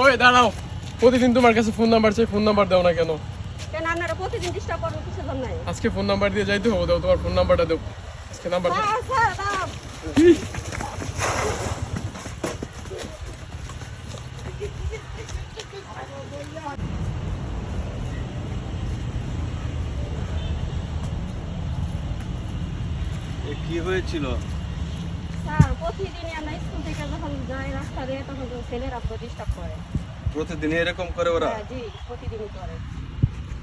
ওই দাঁড়াও, প্রতিদিন তোমার কাছে ফোন নাম্বার চাই, ফোন নাম্বার দাও না কেন? কেন আপনারা প্রতিদিন ডিস্টার্ব করেন কিছু জন নাই? আজকে ফোন নাম্বার দিয়ে যাইতে হবে, দাও তোমার ফোন নাম্বারটা দাও। আজকে নাম্বার দাও। স্যার স্যার দাও। কি হয়েছিল? স্যার প্রতিদিনই আমরা স্কুল থেকে যখন যাই রাস্তা দিয়ে তখন ছেলেরা ডিস্টার্ব করে। প্রতিদিন এরকম করে ওরা? হ্যাঁ জি, প্রতিদিনই করে।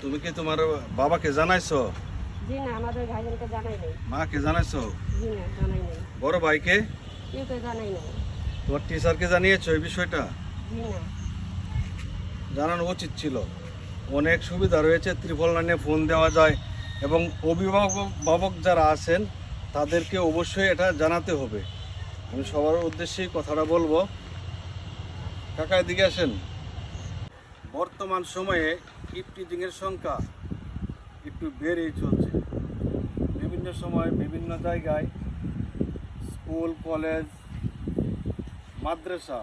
তুমি কি তোমার বাবাকে জানাইছো? জি না, আমাদের গার্জেনকে জানাই নাই। মাকে জানাইছো? জি না, জানাই নাই। বড় ভাইকে? কেউকে জানাই নাই। তোমার টিচারকে জানিয়েছো এই বিষয়টা? জি না। জানানো উচিত ছিল। অনেক সুবিধা রয়েছে, ত্রিপল লাইনে ফোন দেওয়া যায় এবং অভিভাবক যারা আছেন তাদেরকে অবশ্যই এটা জানাতে হবে। আমি সবার উদ্দেশ্যেই কথাটা বলবো। কাকা এদিকে আসেন। বর্তমান সময়ে ইফটিজিংয়ের সংখ্যা একটু বেড়েই চলছে। বিভিন্ন সময় বিভিন্ন জায়গায় স্কুল, কলেজ, মাদ্রাসা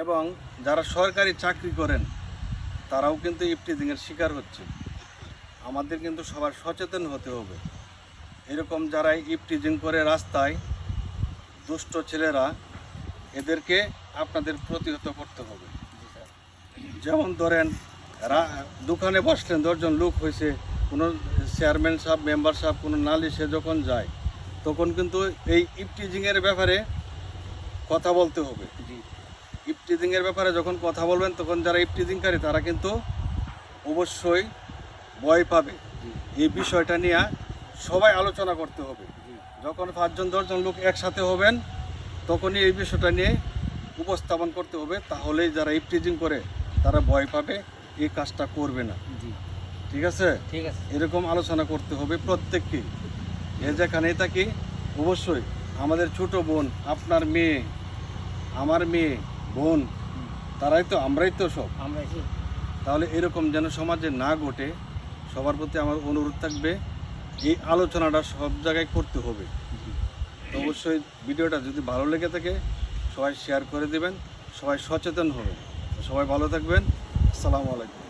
এবং যারা সরকারি চাকরি করেন তারাও কিন্তু ইফটিজিংয়ের শিকার হচ্ছে। আমাদের কিন্তু সবার সচেতন হতে হবে। এরকম যারা ইফটিজিং করে রাস্তায় দুষ্ট ছেলেরা, এদেরকে আপনাদের প্রতিহত করতে হবে। যেমন ধরেন দোকানে বসলেন, 10 জন লোক হয়েছে, কোনো চেয়ারম্যান সাহেব, মেম্বার সাহেব কোনো নালিশে যখন যায় তখন কিন্তু এই ইফটিজিংয়ের ব্যাপারে কথা বলতে হবে। ইফটিজিংয়ের ব্যাপারে যখন কথা বলবেন তখন যারা ইফটিজিংকারী তারা কিন্তু অবশ্যই ভয় পাবে। এই বিষয়টা নিয়ে সবাই আলোচনা করতে হবে। যখন 5 জন 10 জন লোক একসাথে হবেন তখনই এই বিষয়টা নিয়ে উপস্থাপন করতে হবে, তাহলেই যারা ইফটিজিং করে তারা ভয় পাবে, এই কাজটা করবে না। ঠিক আছে? ঠিক আছে। এরকম আলোচনা করতে হবে প্রত্যেককে। এ যেখানেই থাকি অবশ্যই আমাদের ছোট বোন, আপনার মেয়ে, আমার মেয়ে, বোন, আমরাই তো সব। তাহলে এরকম যেন সমাজে না ঘটে, সবার প্রতি আমার অনুরোধ থাকবে এই আলোচনাটা সব জায়গায় করতে হবে। তো অবশ্যই ভিডিওটা যদি ভালো লেগে থাকে সবাই শেয়ার করে দেবেন, সবাই সচেতন হবে। সবাই ভালো থাকবেন। আসসালামু আলাইকুম।